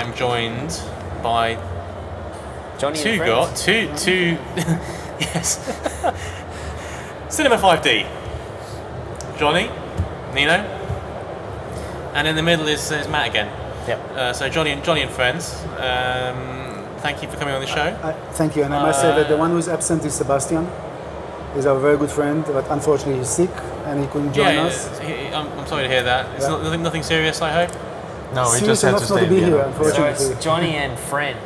am joined by Johnnie two and friends. two yes, Cinema 5D. Johnnie, Nino, and in the middle is Matt again. Yep. So Johnnie and friends. Thank you for coming on the show. Thank you, and I must say that the one who is absent is Sebastian. He's our very good friend, but unfortunately he's sick and he couldn't join us. I'm sorry to hear that. It's nothing serious, I hope. No, he Serious just had to enough not stay to be in here, Vienna. unfortunately. So it's Johnnie and friend.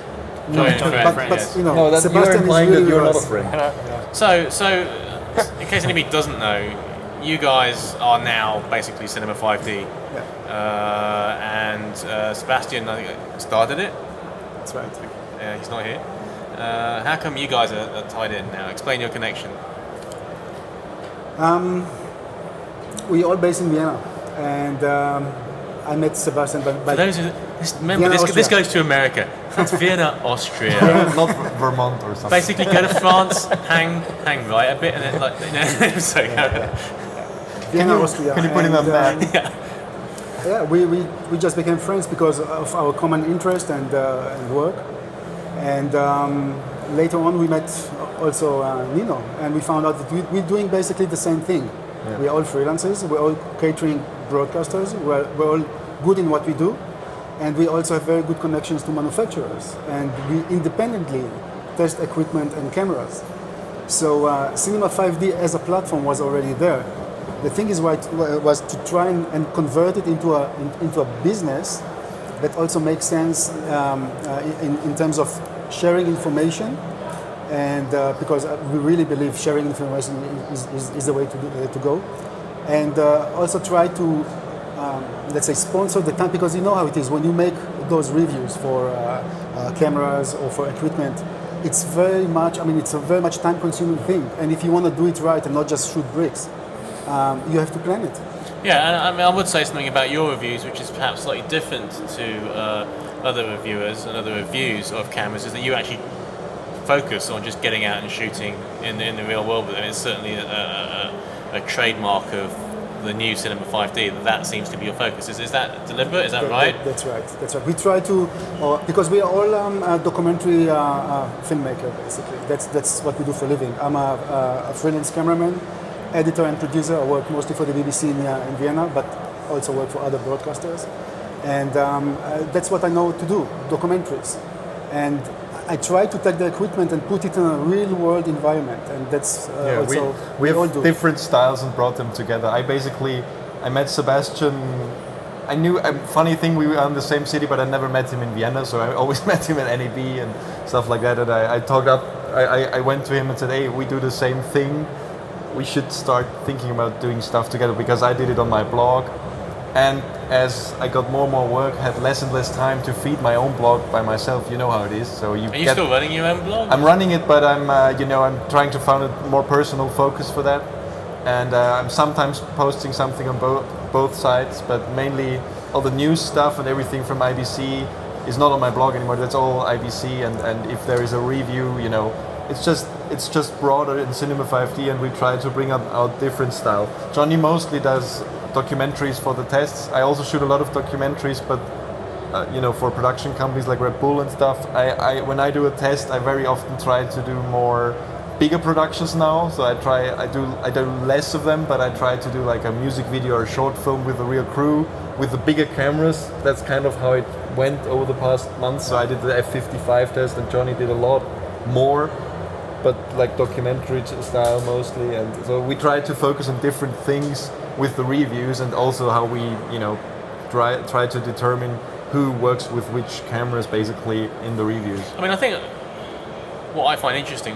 Johnnie and friend. But yes. you know, No, that you're Sebastian is implying really that you're with not a us. friend. So in case anybody doesn't know, you guys are now basically Cinema 5D, and Sebastian, I think, started it. That's right. He's not here. How come you guys are tied in now? Explain your connection. We all based in Vienna, and I met Sebastian by For those who remember, Vienna, this Austria. goes to America. It's Vienna, Austria. Not Vermont or something. Basically, go to France, hang right a bit, and then so Vienna, Austria. Can you put in a And, map? Yeah, we just became friends because of our common interest and work. And later on, we met also Nino, and we found out that we're doing basically the same thing. Yeah. We're all freelancers, we're all catering broadcasters, we're all good in what we do, and we also have very good connections to manufacturers. And we independently test equipment and cameras. So Cinema 5D as a platform was already there. The thing is was to try and convert it into a business that also makes sense in terms of sharing information, and because we really believe sharing information is the way to go, and also try to let's say sponsor the time, because you know how it is when you make those reviews for cameras or for equipment. It's very much it's a very much time-consuming thing, and if you want to do it right and not just shoot bricks, you have to plan it. Yeah, and I mean, I would say something about your reviews, which is perhaps slightly different to other reviewers and other reviews of cameras, is that you actually focus on just getting out and shooting in the real world. But it's certainly a trademark of the new Cinema 5D. That seems to be your focus. Is that deliberate? Is that right? That's right. That's right. We try to, because we are all a documentary filmmaker, basically. That's what we do for a living. I'm a freelance cameraman, editor and producer. I work mostly for the BBC in Vienna, but also work for other broadcasters. And that's what I know to do, documentaries. And I try to take the equipment and put it in a real world environment. And that's also we all have do. different styles and brought them together. I met Sebastian. I knew, funny thing, we were in the same city, but I never met him in Vienna, so I always met him at NAB and stuff like that. And I went to him and said, hey, we do the same thing. We should start thinking about doing stuff together, because I did it on my blog, and as I got more and more work, had less and less time to feed my own blog by myself. You know how it is. So Are you still running your own blog? I'm running it, but I'm I'm trying to find a more personal focus for that, and I'm sometimes posting something on both sides, but mainly all the news stuff and everything from IBC is not on my blog anymore. That's all IBC, and if there is a review, it's just broader in Cinema 5D, and we try to bring out our different style. Johnnie mostly does documentaries for the tests. I also shoot a lot of documentaries, but for production companies like Red Bull and stuff. When I do a test, I very often try to do more bigger productions now. So I do less of them, but I try to do like a music video or a short film with a real crew with the bigger cameras. That's kind of how it went over the past months. So I did the F55 test, and Johnnie did a lot more, but like documentary style mostly. And so we try to focus on different things with the reviews, and also how we try to determine who works with which cameras basically in the reviews. I mean, I think what I find interesting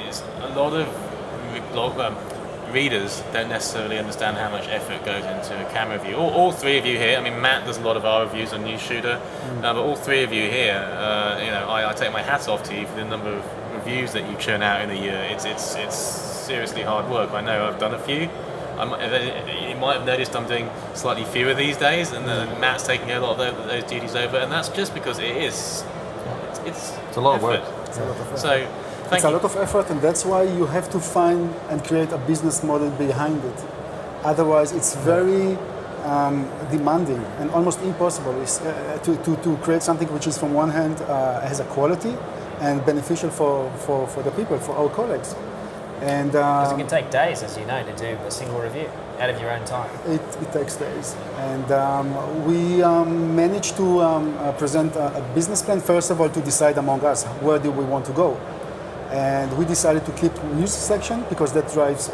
is a lot of readers don't necessarily understand how much effort goes into a camera review. All three of you here, I mean, Matt does a lot of our reviews on News Shooter, but all three of you here, I take my hat off to you for the number of reviews that you churn out in a year. It's seriously hard work. I know I've done a few. You might have noticed I'm doing slightly fewer these days, and Matt's taking a lot of those duties over, and that's just because it's a lot of work. It's a lot of effort. So It's a lot of effort, and that's why you have to find and create a business model behind it. Otherwise, it's very demanding and almost impossible is to create something which is from one hand has a quality and beneficial for the people, for our colleagues. And Because it can take days, as you know, to do a single review out of your own time. it takes days. And we managed to present a business plan, first of all, to decide among us where do we want to go. And we decided to keep news section because that drives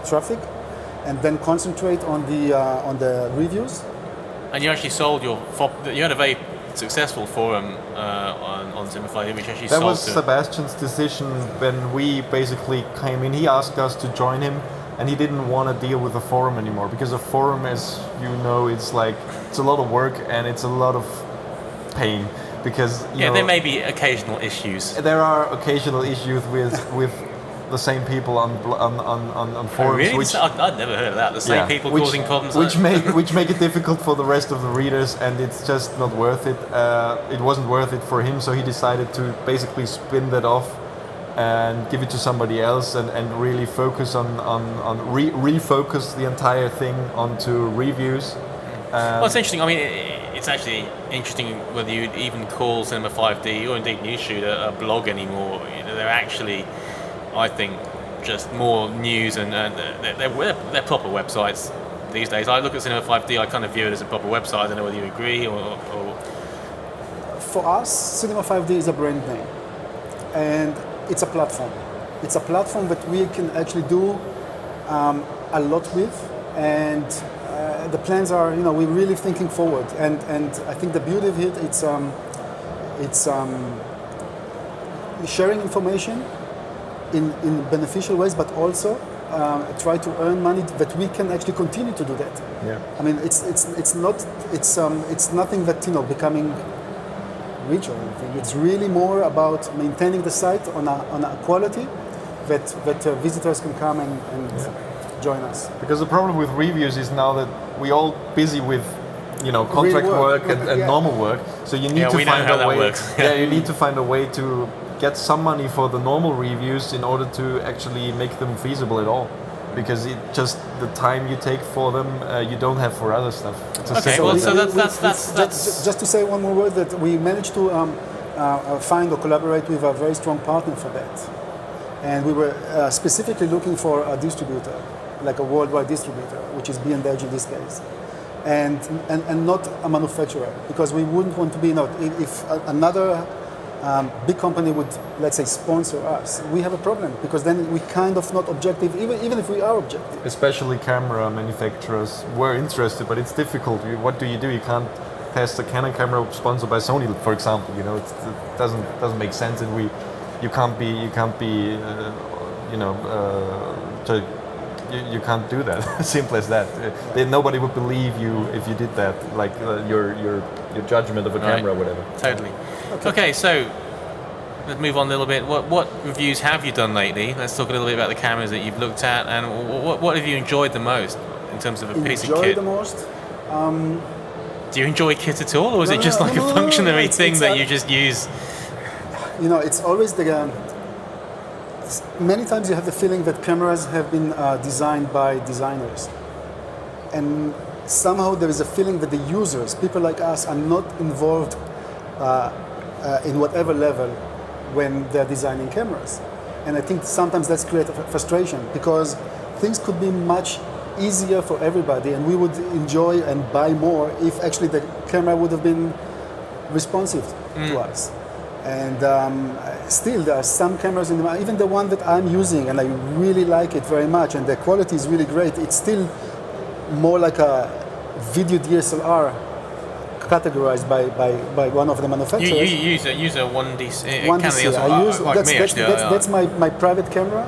traffic, and then concentrate on the reviews. And you actually sold you had a very successful forum on Simplify, which actually That sold was to... Sebastian's decision when we basically came in. He asked us to join him, and he didn't want to deal with the forum anymore because a forum, as you know, it's a lot of work and it's a lot of pain because you know, there may be occasional issues. there are occasional issues with the same people on forums. Really? Which, I'd never heard of that. The same people causing problems. which make it difficult for the rest of the readers, and it's just not worth it. It wasn't worth it for him, so he decided to basically spin that off and give it to somebody else, and really focus refocus the entire thing onto reviews. Well, it's interesting. I mean, it's actually interesting whether you'd even call Cinema 5D or indeed Newsshoot a blog anymore. You know, they're actually, I think, just more news, and they're proper websites these days. I look at Cinema 5D, I kind of view it as a proper website. I don't know whether you agree or... For us, Cinema 5D is a brand name, and it's a platform. It's a platform that we can actually do a lot with, and the plans are, you know, we're really thinking forward. And I think the beauty of it, it's sharing information in beneficial ways, but also try to earn money that we can actually continue to do that. Yeah. I mean, it's nothing that, you know, becoming rich or anything. It's really more about maintaining the site on a quality that visitors can come and join us. Because the problem with reviews is now that we all busy with, you know, contract Real work. work and normal work. So you need to we know find how a that way. works. You need to find a way to get some money for the normal reviews in order to actually make them feasible at all. Because it just the time you take for them, you don't have for other stuff. It's Okay, simple well, as so that. that's Just to say one more word, that we managed to find or collaborate with a very strong partner for that. And we were specifically looking for a distributor, like a worldwide distributor, which is B&H in this case, and not a manufacturer, because we wouldn't want to be, you know, if another big company would, let's say, sponsor us, we have a problem, because then we kind of not objective, even if we are objective. Especially camera manufacturers were interested, but it's difficult. What do? You can't test a Canon camera sponsored by Sony, for example. You know, it doesn't make sense, and you can't be you can't do that. Simple as that. Nobody would believe you if you did that. Like your judgment of a camera or whatever. Totally. Okay, so let's move on a little bit. What reviews have you done lately? Let's talk a little bit about the cameras that you've looked at, and what have you enjoyed the most in terms of a piece of Enjoy kit? the most. Do you enjoy kit at all, or is it just like a functionary thing that you just use? You know, it's always many times you have the feeling that cameras have been designed by designers, and somehow there is a feeling that the users, people like us, are not involved in whatever level when they're designing cameras. And I think sometimes that's creates frustration, because things could be much easier for everybody, and we would enjoy and buy more if actually the camera would have been responsive to us. And still, there are some cameras in even the one that I'm using, and I really like it very much, and the quality is really great. It's still more like a video DSLR categorized by one of the manufacturers. You use a 1DC. 1DC. I use that's my private camera.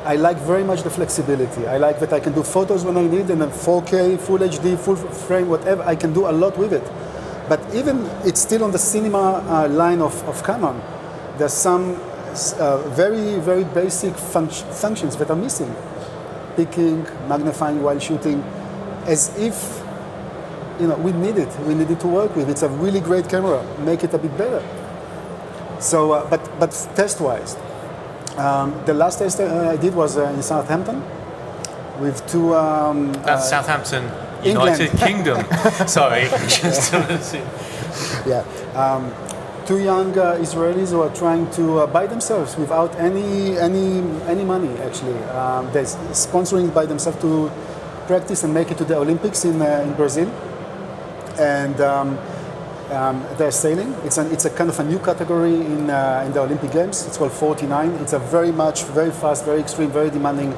I like very much the flexibility. I like that I can do photos when I need, and then 4K, Full HD, full frame, whatever. I can do a lot with it. But even it's still on the cinema line of Canon. There's some very, very basic functions that are missing. Picking, magnifying while shooting, as if, you know, we need it. We need it to work with. It's a really great camera. Make it a bit better. So, but test-wise, the last test I did was in Southampton with two. That's Southampton. United Kingdom. Sorry. Yeah. Two young Israelis who are trying to buy themselves without any money. Actually, they're sponsoring by themselves to practice and make it to the Olympics in Brazil, and they're sailing. It's a kind of a new category in the Olympic Games. It's called 49. It's a very fast, very extreme, very demanding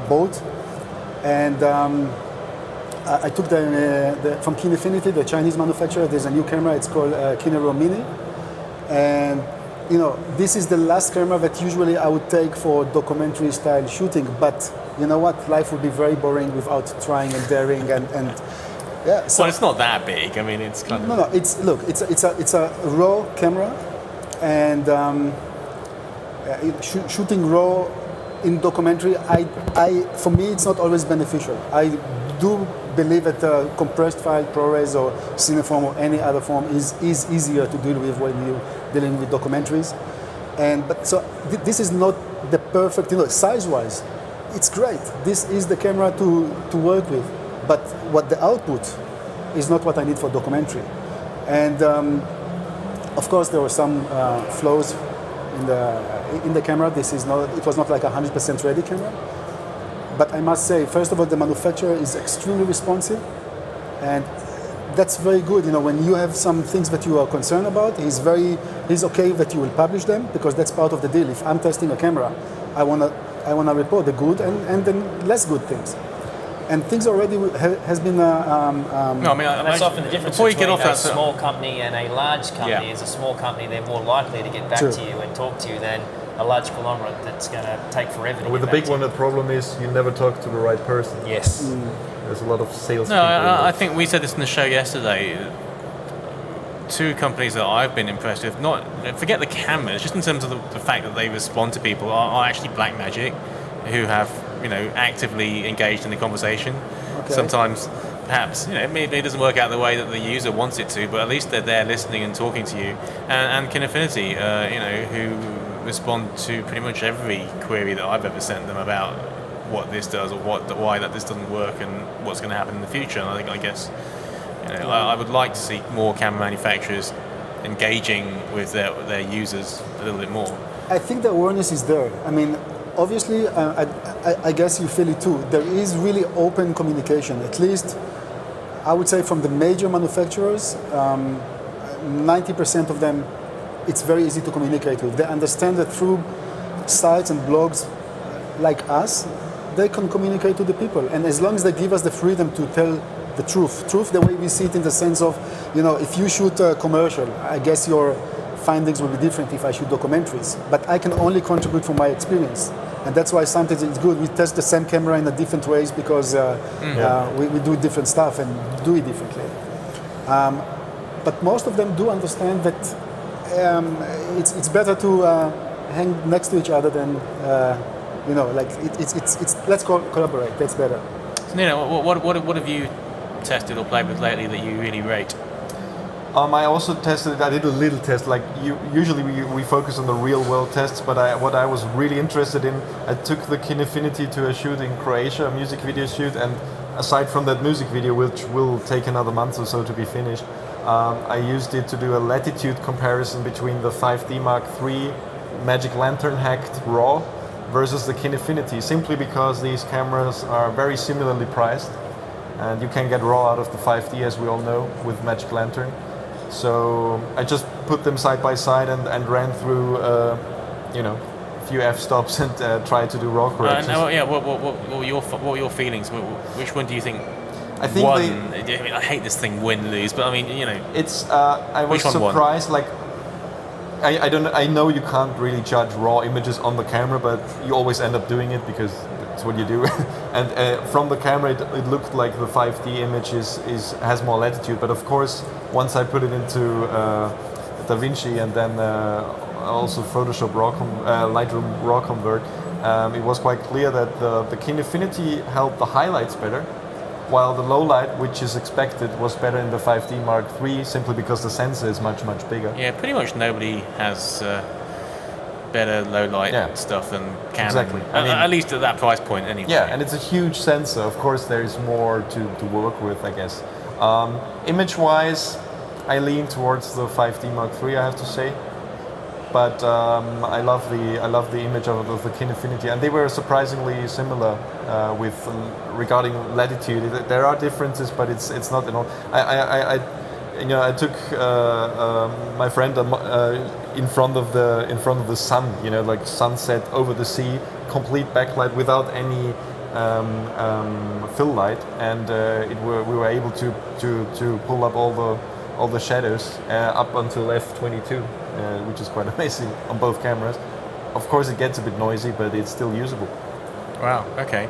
boat, and. I took from Kinefinity, the Chinese manufacturer. There's a new camera. It's called Kinero Mini, and this is the last camera that usually I would take for documentary style shooting. But you know what? Life would be very boring without trying and daring and yeah. So, well, it's not that big. I mean, it's kind of no. It's a raw camera, and shooting raw in documentary. For me, it's not always beneficial. I do believe that compressed file, ProRes or Cineform or any other form is easier to deal with when you're dealing with documentaries. This is not the perfect, size-wise, it's great. This is the camera to work with, but what the output is not what I need for documentary. And of course, there were some flaws in the camera. It was not like a 100% ready camera. But I must say, first of all, the manufacturer is extremely responsive, and that's very good. When you have some things that you are concerned about, he's okay that you will publish them, because that's part of the deal. If I'm testing a camera, I wanna report the good and the less good things. And things already has been. No, I mean, that's often the difference before you between get off a that, small company and a large company. Yeah. Is a small company, they're more likely to get back True. to you and talk to you than a large conglomerate that's going to take forever to With get the back big to one, you. the problem is you never talk to the right person. Yes. There's a lot of sales No, people. I think we said this in the show yesterday. Two companies that I've been impressed with, not forget the cameras, just in terms of the fact that they respond to people, are actually Blackmagic, who have actively engaged in the conversation. Okay. Sometimes, perhaps maybe it doesn't work out the way that the user wants it to, but at least they're there listening and talking to you. And Kinefinity, who respond to pretty much every query that I've ever sent them about what this does or why this doesn't work and what's going to happen in the future. And I guess I would like to see more camera manufacturers engaging with their users a little bit more. I think the awareness is there. I mean, obviously, I guess you feel it too. There is really open communication. At least, I would say from the major manufacturers, 90% of them, it's very easy to communicate with. They understand that through sites and blogs like us, they can communicate to the people. And as long as they give us the freedom to tell the truth the way we see it, in the sense of, if you shoot a commercial, I guess your findings will be different if I shoot documentaries. But I can only contribute from my experience. And that's why sometimes it's good. We test the same camera in a different ways, because we do different stuff and do it differently. But most of them do understand that it's better to hang next to each other than let's collaborate. That's better. So, Nino, what have you tested or played with lately that you really rate? I also tested. I did a little test. Like usually we focus on the real world tests, but what I was really interested in, I took the Kinefinity to a shoot in Croatia, a music video shoot, and aside from that music video, which will take another month or so to be finished, I used it to do a latitude comparison between the 5D Mark III Magic Lantern hacked RAW versus the Kinefinity, simply because these cameras are very similarly priced, and you can get RAW out of the 5D, as we all know, with Magic Lantern. So I just put them side by side and ran through, a few f-stops and tried to do RAW corrections. What were your feelings? Which one do you think? I think won? I hate this thing, win, lose, but I mean, it's. I was surprised. Like, I know you can't really judge raw images on the camera, but you always end up doing it because that's what you do. And from the camera, it looked like the 5D image has more latitude. But of course, once I put it into DaVinci and then also Photoshop Lightroom RAW Convert, it was quite clear that the Kinefinity held the highlights better, while the low light, which is expected, was better in the 5D Mark III, simply because the sensor is much, much bigger. Yeah, pretty much nobody has better low light Yeah. stuff than Canon. Exactly. I mean- At least at that price point, anyway. Yeah, and it's a huge sensor. Of course, there is more to work with, I guess. Image-wise, I lean towards the 5D Mark III, I have to say. But I love the image of the Kinefinity, and they were surprisingly similar with regarding latitude. There are differences, but it's not. I took my friend in front of the sun, like sunset over the sea, complete backlight without any fill light, and we were able to pull up all the shadows up until f22, which is quite amazing on both cameras. Of course, it gets a bit noisy, but it's still usable. Wow. Okay.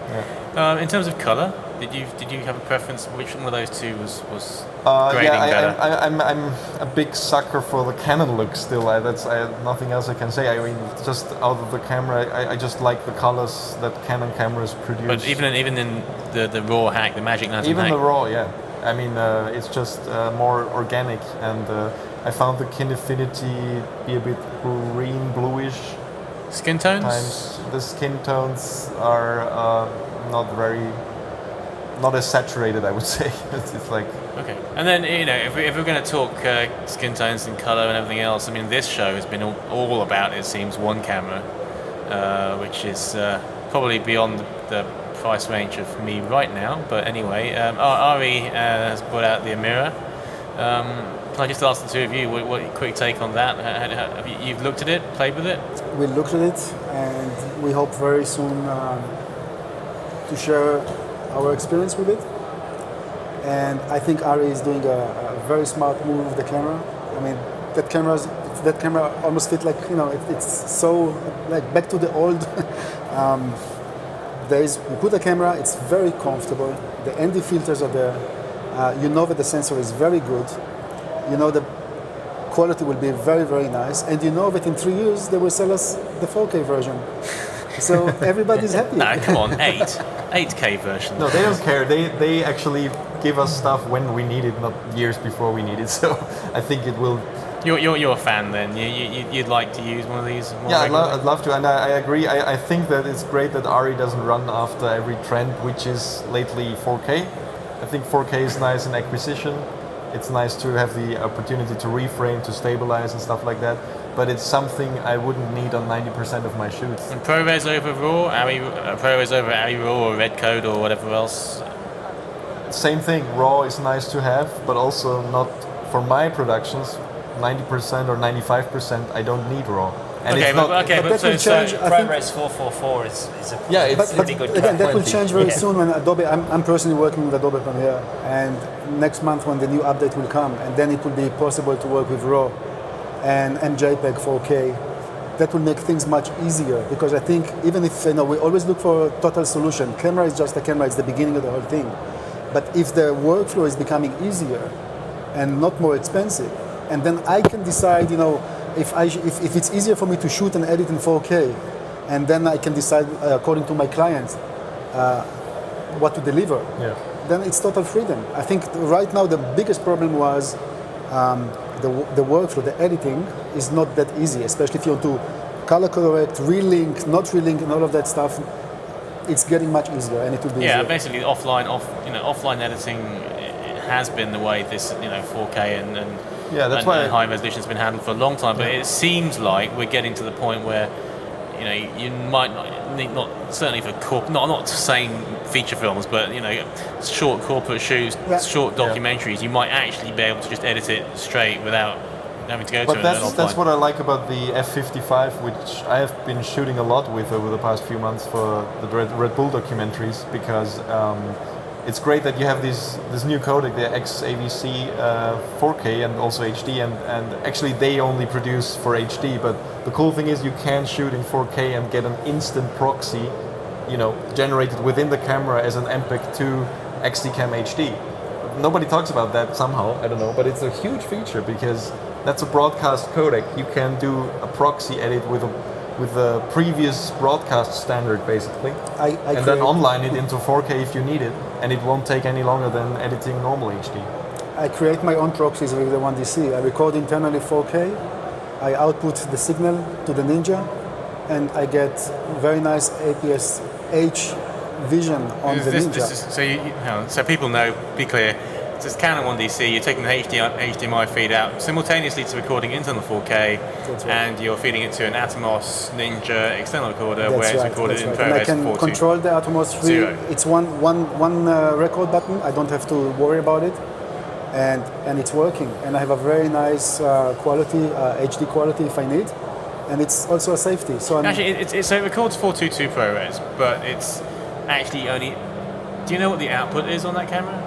Yeah. In terms of color, did you have a preference? Which one of those two was grading better? I'm a big sucker for the Canon look still. Nothing else I can say. I mean, just out of the camera, I just like the colors that Canon cameras produce. But even in the raw hack, the Magic Lantern even hack, the raw, yeah. I mean, it's just more organic, and I found the Kinefinity be a bit green, bluish. skin tones. Times the skin tones are not as saturated, I would say. It's like Okay. And then if we're going to talk skin tones and color and everything else, I mean, this show has been all about, it seems, one camera, which is probably beyond the price range of me right now. But anyway, Ari has brought out the Mirror. Can I just ask the two of you, what quick take on that? You've looked at it, played with it? We looked at it, and we hope very soon to share our experience with it. And I think Ari is doing a very smart move with the camera. I mean, that camera almost feels like, it's so like back to the old. You put the camera, it's very comfortable. The ND filters are there. That the sensor is very good. The quality will be very, very nice. And that in 3 years they will sell us the 4K version. So everybody's happy. No, come on, 8K version. no, they don't care. They actually give us stuff when we need it, not years before we need it. So I think it will. You're a fan then. You'd like to use one of these more Yeah, regularly? I'd love to, and I agree. I think that it's great that Ari doesn't run after every trend, which is lately 4K. I think 4K is nice in acquisition. It's nice to have the opportunity to reframe, to stabilize and stuff like that. But it's something I wouldn't need on 90% of my shoots. And ProRes over RAW, ProRes over Ari RAW or Red Code or whatever else. Same thing. RAW is nice to have, but also not for my productions. 90% or 95%, I don't need RAW. And Okay, it's not, but that will change. I think- ProRes 444 is a Yeah, it's pretty good again, that will plenty. change very Yeah. soon when Adobe. I'm personally working with Adobe Premiere, and next month when the new update will come, and then it will be possible to work with RAW and JPEG 4K. That will make things much easier, because I think even if we always look for a total solution, camera is just a camera. It's the beginning of the whole thing. But if the workflow is becoming easier and not more expensive, and then I can decide, if it's easier for me to shoot and edit in 4K, and then I can decide according to my client what to deliver. Yeah. Then it's total freedom. I think right now the biggest problem was the workflow, the editing is not that easy, especially if you want to color correct, relink, not relink, and all of that stuff. It's getting much easier, and it will be Yeah, easier. basically offline editing has been the way this 4K and Yeah, that's why high resolution has been handled for a long time. But it seems like we're getting to the point where you might not certainly for not saying feature films, but short corporate shoots, Yeah. short documentaries, you might actually be able to just edit it straight without having to go But to an that's offline. what I like about the F55, which I have been shooting a lot with over the past few months for the Red Bull documentaries, because it's great that you have this new codec, the XAVC 4K and also HD, and actually they only produce for HD, but the cool thing is you can shoot in 4K and get an instant proxy, generated within the camera as an MPEG-2 XDCam HD. Nobody talks about that somehow, I don't know, but it's a huge feature because that's a broadcast codec. You can do a proxy edit with a previous broadcast standard, basically, and then online it into 4K if you need it, and it won't take any longer than editing normal HD. I create my own proxies with the 1DC. I record internally 4K. I output the signal to the Ninja, and I get very nice APS-H vision on the Ninja. So people know, be clear, it's this Canon 1DC, you're taking the HDMI feed out simultaneously to recording internal 4K, and you're feeding it to an Atomos Ninja external recorder where it's recorded in ProRes 4.2. And I can control the Atomos 3. Zero. It's one record button. I don't have to worry about it, and it's working. And I have a very nice quality, HD quality if I need, and it's also a safety. So actually, so it records 422 ProRes, but it's actually only. Do you know what the output is on that camera?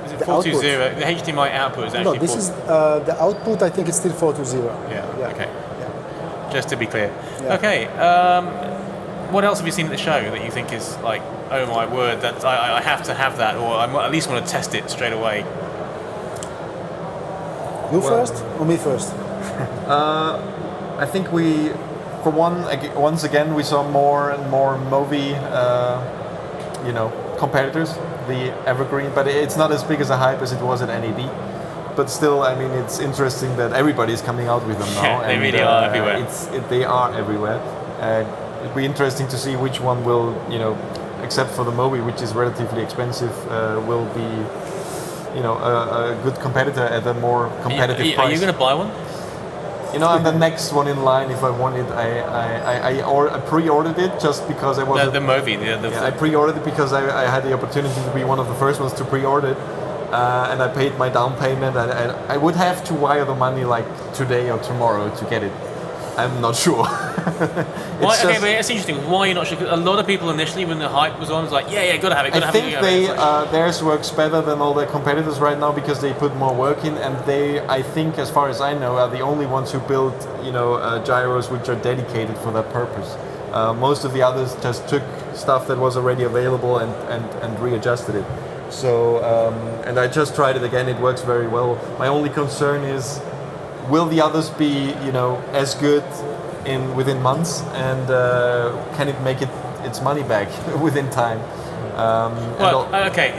Is it 420? The HDMI output is actually. No, this is the output. I think it's still 420. Yeah. Okay. Yeah. Just to be clear. Yeah. Okay. What else have you seen at the show that you think is like, oh my word, that I have to have that, or I at least want to test it straight away? You first or me first? I think once again we saw more and more Movi, competitors, the Evergreen, but it's not as big as a hype as it was at NAB. But still, I mean, it's interesting that everybody's coming out with them now. Yeah, they really are everywhere. They are everywhere. It'd be interesting to see which one will, except for the Movi, which is relatively expensive, will be, a good competitor at a more competitive price. Are you going to buy one? I'm the next one in line if I want it. I pre-ordered it just because I was... The Movi. I pre-ordered it because I had the opportunity to be one of the first ones to pre-order it. And I paid my down payment, and I would have to wire the money like today or tomorrow to get it. I'm not sure. But it's interesting. Why are you not sure? 'Cause a lot of people initially, when the hype was on, was like, yeah, gotta have it, I think theirs works better than all the competitors right now because they put more work in, and they, I think, as far as I know, are the only ones who build, gyros which are dedicated for that purpose. Most of the others just took stuff that was already available and readjusted it. So, and I just tried it again. It works very well. My only concern is, will the others be, as good within months, and can it make its money back within time? Okay.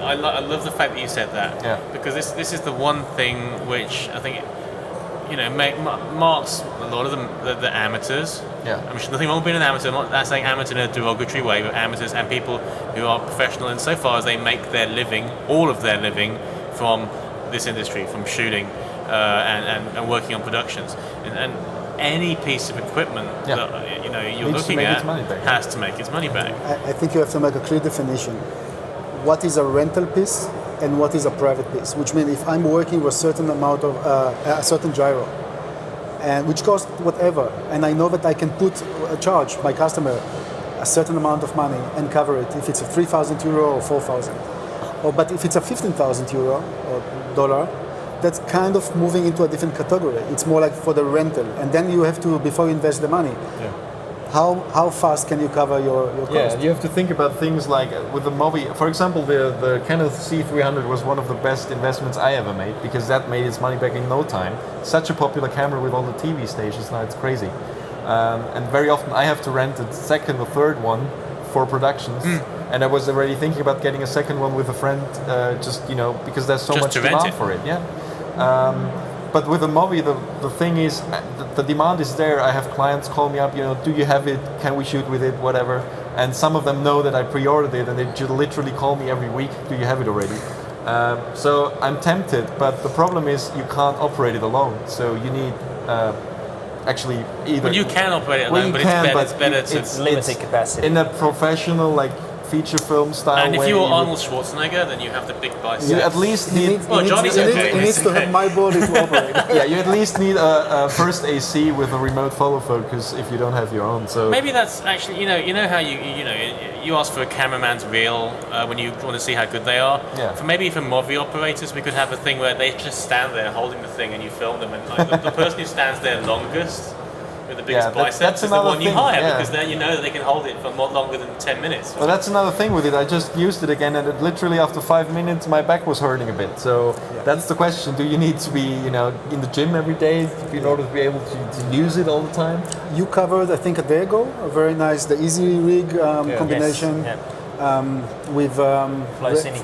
I love the fact that you said that. Yeah. Because this is the one thing which I think, marks a lot of the amateurs. Yeah. I mean, nothing wrong with being an amateur. I'm not saying amateur in a derogatory way, but amateurs and people who are professional insofar as they make their living, all of their living, from this industry, from shooting and working on productions. And any piece of equipment that you're looking at has to make its money back. I think you have to make a clear definition. What is a rental piece and what is a private piece? Which means if I'm working with a certain amount of a certain gyro, and which costs whatever, and I know that I can charge my customer a certain amount of money and cover it if it's a 3,000 euro or 4,000. But if it's a 15,000 euro or dollar, that's kind of moving into a different category. It's more like for the rental, and then you have to, before you invest the money, how fast can you cover your cost? Yeah, you have to think about things like with the Movi. For example, the Canon C300 was one of the best investments I ever made because that made its money back in no time. Such a popular camera with all the TV stations now, it's crazy. And very often I have to rent a second or third one for productions. And I was already thinking about getting a second one with a friend, because there's so much demand for it. Yeah. But with the Movi, the thing is, the demand is there. I have clients call me up, do you have it? Can we shoot with it? Whatever. And some of them know that I pre-ordered it, and they just literally call me every week. Do you have it already? So I'm tempted, but the problem is you can't operate it alone. So you need actually either. Well, you can operate it alone, but it's better to. It's limited capacity. In a professional feature film style. And if you're Arnold Schwarzenegger, then you have the big biceps. You at least need. Johnny's okay. He needs to have my body to operate. Yeah, you at least need a first AC with a remote follow focus if you don't have your own. So maybe that's actually how you ask for a cameraman's reel when you want to see how good they are. Yeah. For Movi operators, we could have a thing where they just stand there holding the thing and you film them, and the person who stands there longest with the biggest biceps is the one you hire because then you know that they can hold it for more longer than 10 minutes. Well, that's another thing with it. I just used it again, and literally after 5 minutes, my back was hurting a bit. So that's the question: do you need to be, in the gym every day in order to be able to use it all the time? You covered, I think, a day ago, a very nice the Easy Rig combination. Yes. With Flow Cine.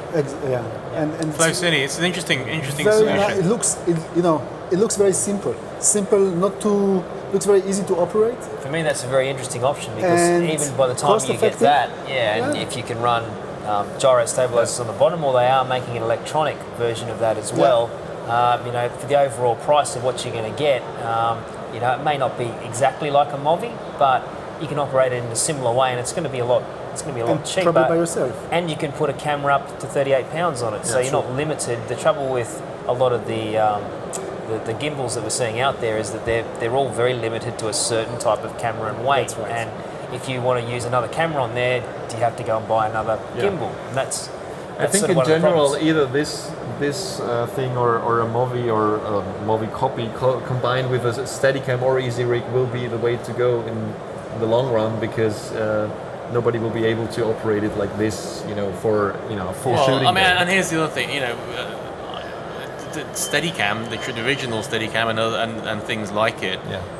And Flow Cine, it's an interesting very solution. it looks very simple, not too looks very easy to operate. For me, that's a very interesting option because And even by the time you get cost-effective. that, and Yeah. if you can run gyro stabilizers on the bottom, or they are making an electronic version of that as well, for the overall price of what you're going to get, it may not be exactly like a Movi, but you can operate it in a similar way, and it's going to be a lot. It's going to be a lot And cheaper. probably by yourself. And you can put a camera up to 38 pounds on it, so you're not limited. The trouble with a lot of the gimbals that we're seeing out there is that they're all very limited to a certain type of camera and weight. That's right. And if you want to use another camera on there, you have to go and buy another gimbal. And that's I think sort of in one of the general, problems. either this thing or a Movi or a Movi copy combined with a Steadicam or Easy Rig will be the way to go in the long run, because nobody will be able to operate it like this, for full shooting. I mean, day. and here's the other thing, the Steadicam, the original Steadicam and things like it,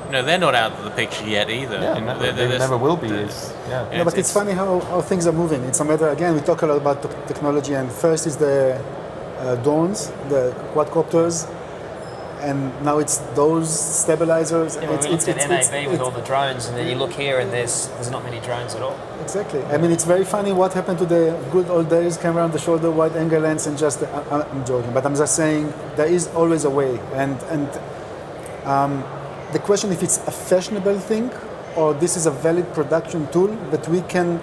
they're not out of the picture yet either. Yeah, they never will be. No, but it's funny how things are moving. It's a matter, again, we talk a lot about technology, and first is the drones, the quadcopters, and now it's those stabilizers. Yeah, we looked at NAB with all the drones, and then you look here and there's not many drones at all. Exactly. I mean, it's very funny what happened to the good old days, camera on the shoulder, wide angle lens, and just, I'm joking, but I'm just saying there is always a way. And the question if it's a fashionable thing or this is a valid production tool that we can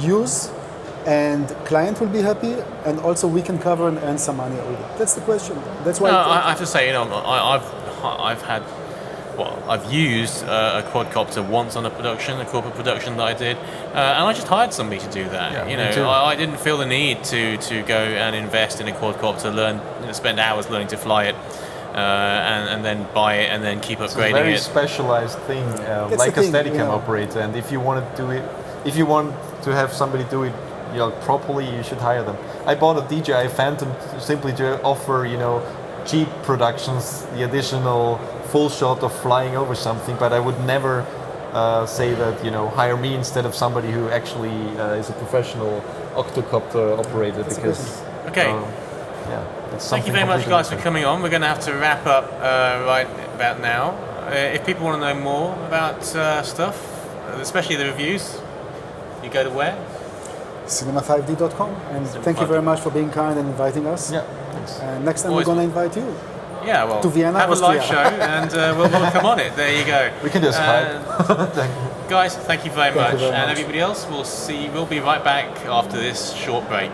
use and client will be happy, and also we can cover and earn some money with it. That's the question. That's why. I have to say, I've used a quadcopter once on a corporate production that I did, and I just hired somebody to do that. Yeah, me too. I didn't feel the need to go and invest in a quadcopter, spend hours learning to fly it, and then buy it and then keep upgrading It's a very it. specialized thing, like the a thing, Steadicam operator. And if you want to do it, if you want to have somebody do it, properly, you should hire them. I bought a DJI Phantom simply to offer, cheap productions the additional full shot of flying over something, but I would never say that hire me instead of somebody who actually is a professional octocopter operator. Because Okay. it's Thank you something very much, completely guys, for different. coming on. We're going to have to wrap up right about now. If people want to know more about stuff, especially the reviews, you go to where? Cinema5d.com, and thank you very much for being kind and inviting us. Yeah, thanks. And next time Always- we're going to invite you. Yeah, well, To Vienna, have a live Austria. show and we'll come on it. There you go. We can do a Skype. Guys, thank you very Thank you much. very And much. everybody else, we'll be right back after this short break.